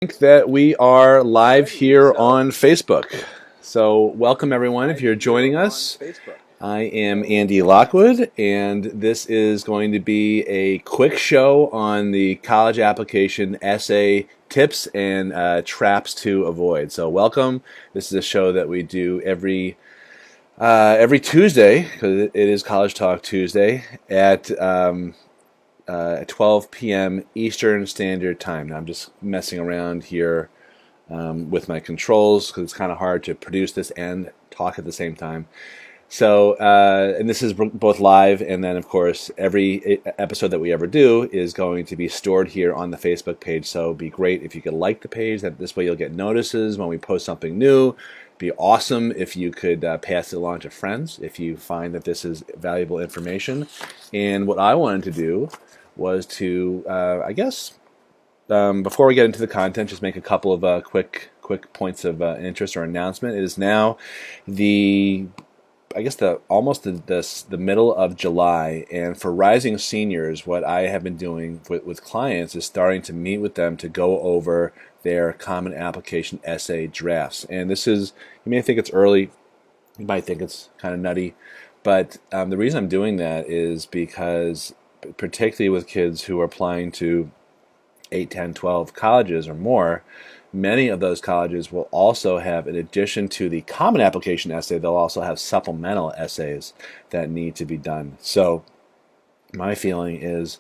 Think that we are live here on Facebook. So, welcome everyone if you're joining us. I am Andy Lockwood, and this is going to be a quick show on the college application essay tips and traps to avoid. So, welcome. This is a show that we do every Tuesday, because it is College Talk Tuesday at 12 p.m. Eastern Standard Time. Now I'm just messing around here with my controls because it's kind of hard to produce this and talk at the same time. So, and this is both live, and then of course every episode that we ever do is going to be stored here on the Facebook page. So it'd be great if you could like the page. That this way you'll get notices when we post something new. It'd be awesome if you could pass it along to friends if you find that this is valuable information. And what I wanted to do was to, before we get into the content, just make a couple of quick points of interest or announcement. It is now the middle of July, and for rising seniors, what I have been doing with clients is starting to meet with them to go over their common application essay drafts. And this is, you may think it's early, you might think it's kind of nutty, but the reason I'm doing that is because particularly with kids who are applying to 8, 10, 12 colleges or more, many of those colleges will also have, in addition to the common application essay, they'll also have supplemental essays that need to be done. So my feeling is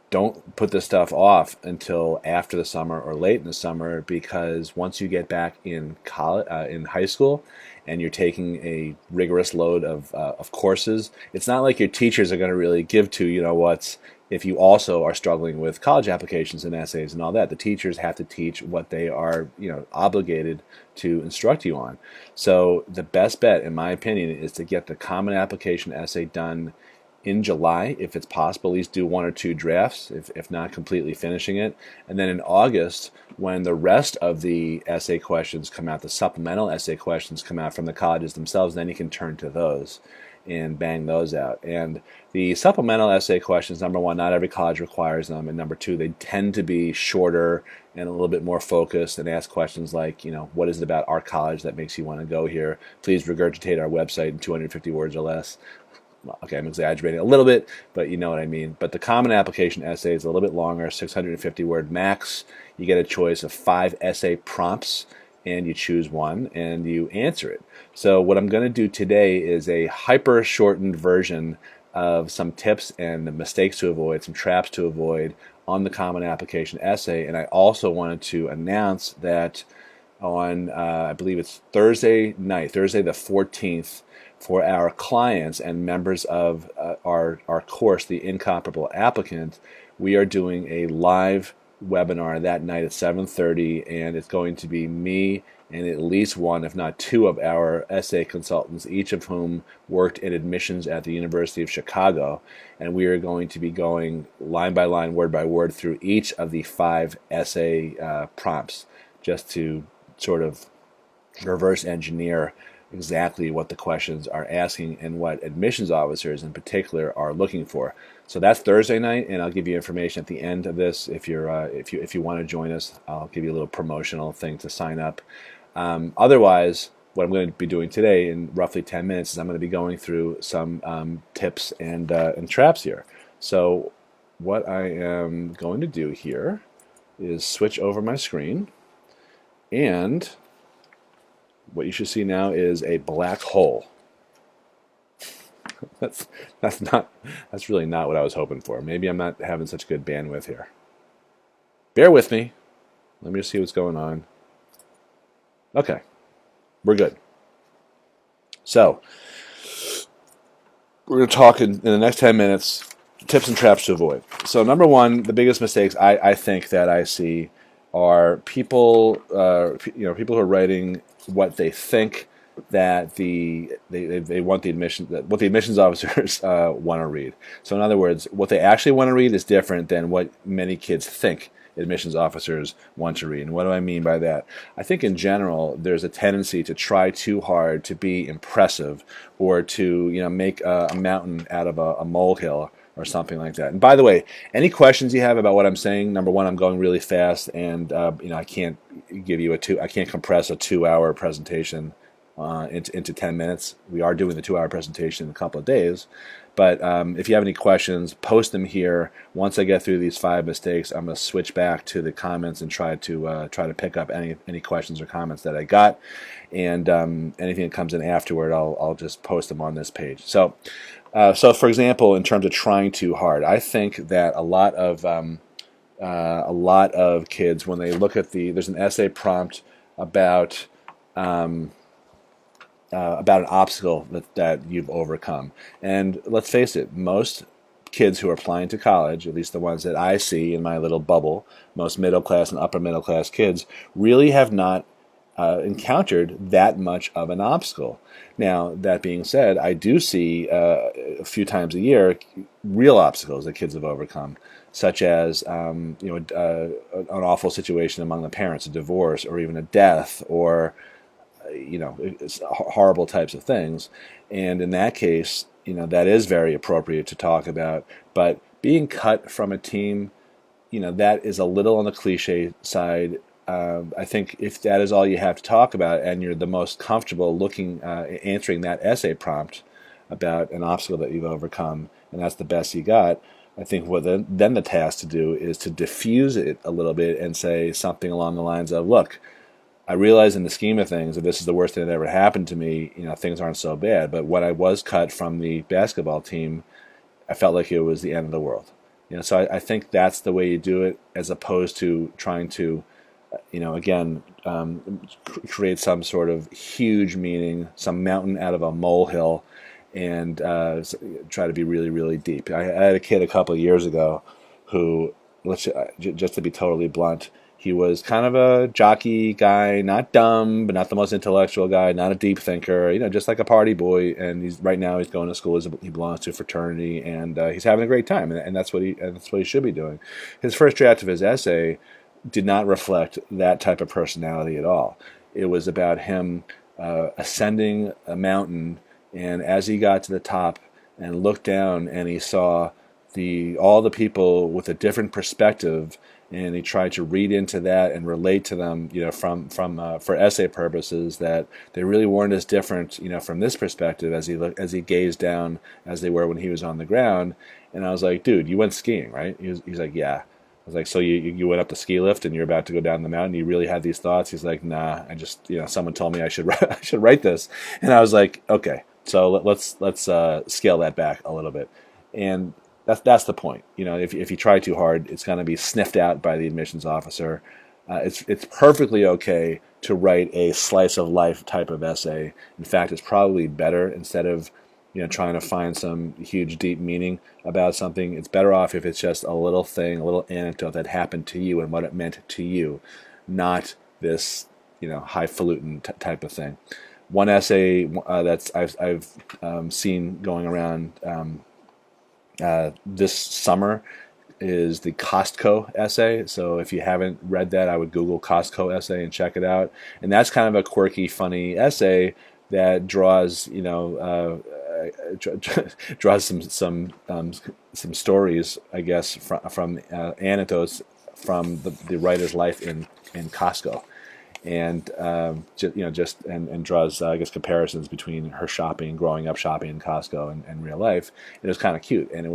don't put this stuff off until after the summer or late in the summer, because once you get back in college, in high school, and you're taking a rigorous load of courses, it's not like your teachers are going to really give to if you also are struggling with college applications and essays and all that. The teachers have to teach what they are obligated to instruct you on. So the best bet, in my opinion, is to get the common application essay done in July, if it's possible. At least do 1 or 2 drafts, if not completely finishing it. And then in August, when the rest of the essay questions come out, the supplemental essay questions come out from the colleges themselves, then you can turn to those and bang those out. And the supplemental essay questions, number one, not every college requires them, and number two, they tend to be shorter and a little bit more focused and ask questions like, what is it about our college that makes you want to go here? Please regurgitate our website in 250 words or less. Okay, I'm exaggerating a little bit, but you know what I mean. But the common application essay is a little bit longer, 650 word max. You get a choice of 5 essay prompts, and you choose one, and you answer it. So what I'm going to do today is a hyper-shortened version of some tips and mistakes to avoid, some traps to avoid on the common application essay. And I also wanted to announce that on, I believe it's Thursday night, Thursday the 14th, for our clients and members of our course, The Incomparable Applicant, we are doing a live webinar that night at 7:30, and it's going to be me and at least one, if not 2, of our essay consultants, each of whom worked in admissions at the University of Chicago, and we are going to be going line by line, word by word through each of the 5 essay prompts, just to sort of reverse engineer exactly what the questions are asking and what admissions officers in particular are looking for. So that's Thursday night, and I'll give you information at the end of this. If you want to join us, I'll give you a little promotional thing to sign up. Otherwise, what I'm going to be doing today in roughly 10 minutes is I'm going to be going through some tips and traps here. So what I am going to do here is switch over my screen, and what you should see now is a black hole. That's really not what I was hoping for. Maybe I'm not having such good bandwidth here. Bear with me. Let me just see what's going on. Okay, we're good. So we're going to talk in the next 10 minutes, tips and traps to avoid. So number one, the biggest mistakes I think that I see are people who are writing what they think that they want what the admissions officers want to read. So in other words, what they actually want to read is different than what many kids think admissions officers want to read. And what do I mean by that? I think in general there's a tendency to try too hard to be impressive, or to make a mountain out of a molehill, or something like that. And by the way, any questions you have about what I'm saying? Number one, I'm going really fast, and I can't I can't compress a 2-hour presentation into 10 minutes. We are doing the 2-hour presentation in a couple of days. But if you have any questions, post them here. Once I get through these 5 mistakes, I'm going to switch back to the comments and try to pick up any questions or comments that I got. And anything that comes in afterward, I'll just post them on this page. So for example, in terms of trying too hard, I think that a lot of kids, when they look at there's an essay prompt about an obstacle that you've overcome. And let's face it, most kids who are applying to college, at least the ones that I see in my little bubble, most middle class and upper middle class kids, really have not encountered that much of an obstacle. Now, that being said, I do see a few times a year real obstacles that kids have overcome, such as an awful situation among the parents, a divorce, or even a death, or it's horrible types of things. And in that case, that is very appropriate to talk about. But being cut from a team, that is a little on the cliche side. I think if that is all you have to talk about, and you're the most comfortable answering that essay prompt about an obstacle that you've overcome, and that's the best you got, I think then the task to do is to diffuse it a little bit and say something along the lines of, look, I realize in the scheme of things, if this is the worst thing that ever happened to me, things aren't so bad. But when I was cut from the basketball team, I felt like it was the end of the world. So I think that's the way you do it, as opposed to trying to, create some sort of huge meaning, some mountain out of a molehill, and try to be really, really deep. I had a kid a couple of years ago who, just to be totally blunt, he was kind of a jockey guy, not dumb, but not the most intellectual guy, not a deep thinker, just like a party boy. And right now he's going to school. He belongs to a fraternity, and he's having a great time. And that's what he should be doing. His first draft of his essay did not reflect that type of personality at all. It was about him ascending a mountain, and as he got to the top and looked down, and he saw all the people with a different perspective, and he tried to read into that and relate to them, for essay purposes, that they really weren't as different, from this perspective as he gazed down as they were when he was on the ground. And I was like, dude, you went skiing, right? He's like, yeah. I was like, so you went up the ski lift and you're about to go down the mountain. You really had these thoughts? He's like, nah. I just someone told me I should I should write this, and I was like, okay, so let's scale that back a little bit, and that's the point. If you try too hard, it's going to be sniffed out by the admissions officer. It's perfectly okay to write a slice of life type of essay. In fact, it's probably better, instead of trying to find some huge deep meaning about something. It's better off if it's just a little thing, a little anecdote that happened to you and what it meant to you, not this highfalutin type of thing. One essay that's I've seen going around this summer is the Costco essay. So if you haven't read that, I would Google Costco essay and check it out. And that's kind of a quirky, funny essay that draws, draws some stories, I guess, from anecdotes from the writer's life in Costco. And and draws I guess comparisons between her growing up shopping in Costco and real life. It was kind of cute, and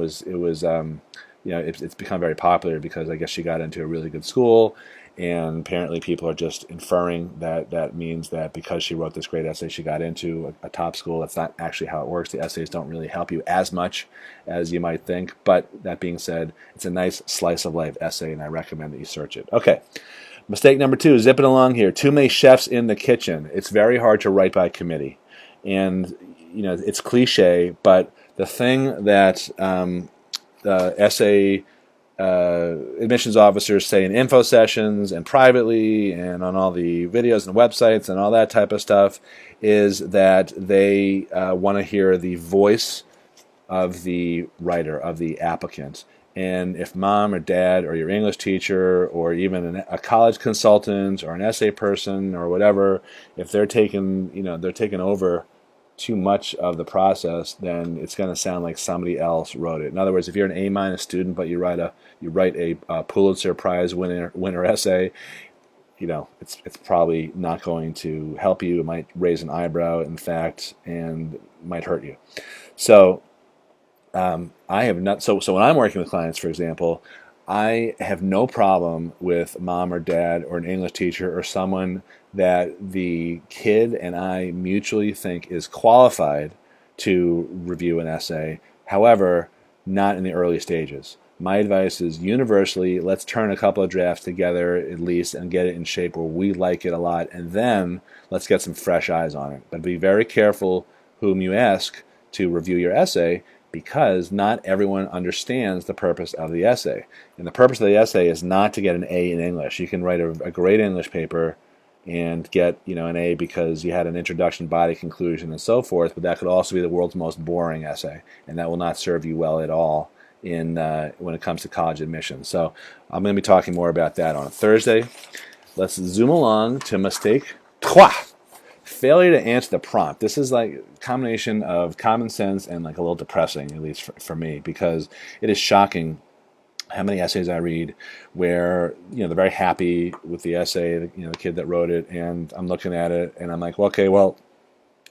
it's become very popular because I guess she got into a really good school, and apparently people are just inferring that means that because she wrote this great essay, she got into a top school. That's not actually how it works. The essays don't really help you as much as you might think. But that being said, it's a nice slice of life essay, and I recommend that you search it. Okay. Mistake number 2, zipping along here. Too many chefs in the kitchen. It's very hard to write by committee. And, it's cliche, but the thing that essay admissions officers say in info sessions and privately and on all the videos and websites and all that type of stuff is that they want to hear the voice of the writer, of the applicant. And if mom or dad or your English teacher or even a college consultant or an essay person or whatever, if they're taking over too much of the process, then it's going to sound like somebody else wrote it. In other words, if you're an A- student but you write a Pulitzer Prize winner essay, it's probably not going to help you. It might raise an eyebrow, in fact, and might hurt you. So I have not. So when I'm working with clients, for example, I have no problem with mom or dad or an English teacher or someone that the kid and I mutually think is qualified to review an essay. However, not in the early stages. My advice is universally, let's turn a couple of drafts together at least and get it in shape where we like it a lot, and then let's get some fresh eyes on it. But be very careful whom you ask to review your essay, because not everyone understands the purpose of the essay. And the purpose of the essay is not to get an A in English. You can write a great English paper and get an A because you had an introduction, body, conclusion, and so forth, but that could also be the world's most boring essay, and that will not serve you well at all in when it comes to college admission. So I'm going to be talking more about that on Thursday. Let's zoom along to mistake 3. Failure to answer the prompt. This is like a combination of common sense and like a little depressing, at least for me, because it is shocking how many essays I read where they're very happy with the essay, the kid that wrote it, and I'm looking at it and I'm like, well, okay, well,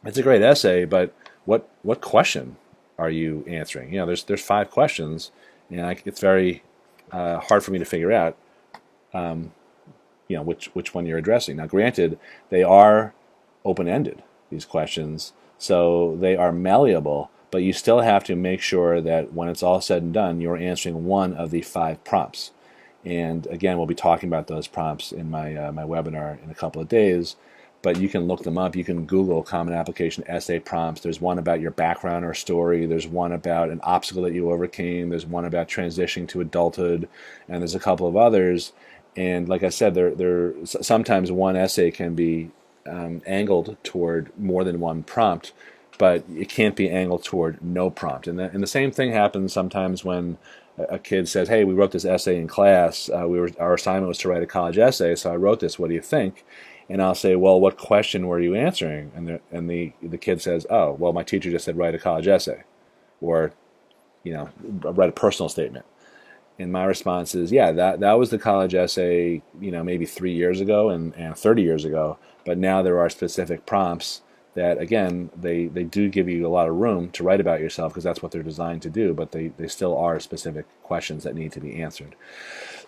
it's a great essay, but what question are you answering? There's 5 questions, and it's very hard for me to figure out, which one you're addressing. Now, granted, they are open-ended, these questions, so they are malleable, but you still have to make sure that when it's all said and done, you're answering one of the 5 prompts. And again, we'll be talking about those prompts in my webinar in a couple of days, but you can look them up. You can Google common application essay prompts. There's one about your background or story. There's one about an obstacle that you overcame. There's one about transitioning to adulthood, and there's a couple of others. And like I said, sometimes one essay can be angled toward more than one prompt, but it can't be angled toward no prompt. And the same thing happens sometimes when a kid says, "Hey, we wrote this essay in class. Our assignment was to write a college essay, so I wrote this. What do you think?" And I'll say, "Well, what question were you answering?" And the kid says, "Oh, well, my teacher just said write a college essay, or write a personal statement." And my response is, yeah, that was the college essay, maybe 3 years ago and 30 years ago. But now there are specific prompts that, again, they do give you a lot of room to write about yourself because that's what they're designed to do. But they still are specific questions that need to be answered.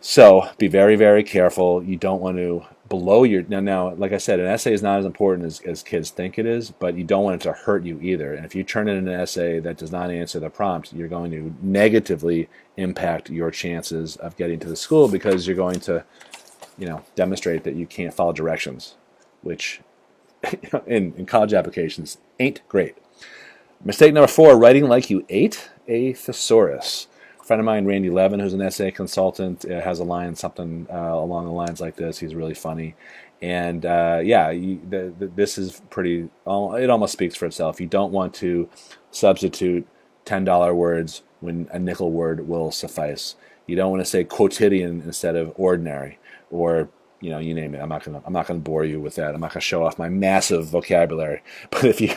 So be very, very careful. You don't want to blow your... Now, like I said, an essay is not as important as kids think it is, but you don't want it to hurt you either. And if you turn in an essay that does not answer the prompt, you're going to negatively impact your chances of getting to the school because you're going to, demonstrate that you can't follow directions, which in college applications ain't great. Mistake number 4, writing like you ate a thesaurus. A friend of mine, Randy Levin, who's an essay consultant, has a line, something along the lines like this. He's really funny. And this is pretty, it almost speaks for itself. You don't want to substitute $10 words when a nickel word will suffice. You don't want to say quotidian instead of ordinary, or you name it. I'm not gonna bore you with that. I'm not gonna show off my massive vocabulary. But if you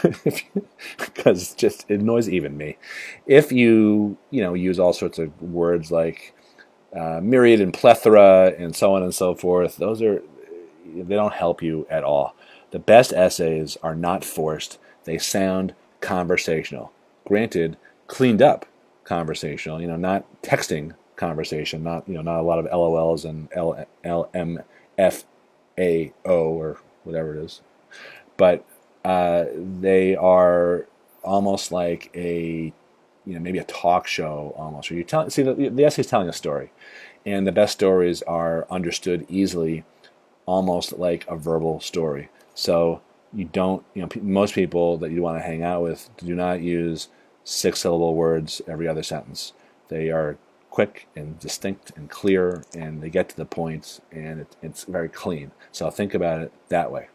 because it annoys even me, if you use all sorts of words like myriad and plethora and so on and so forth, they don't help you at all. The best essays are not forced. They sound conversational. Granted, cleaned up conversational. Not texting conversation. Not not a lot of LOLs and LMFAO or whatever it is. But they are almost like a maybe a talk show almost. Or the essay is telling a story, and the best stories are understood easily, almost like a verbal story. So you don't, most people that you want to hang out with do not use 6-syllable words every other sentence. They are quick and distinct and clear, and they get to the point, and it's very clean. So think about it that way.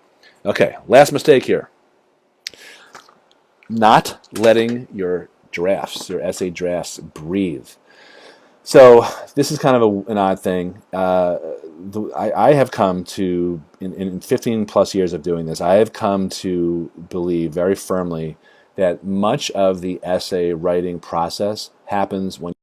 Okay, last mistake here. Not letting your essay drafts breathe. So this is kind of an odd thing. I have come to, in 15 plus years of doing this, I have come to believe very firmly that much of the essay writing process happens when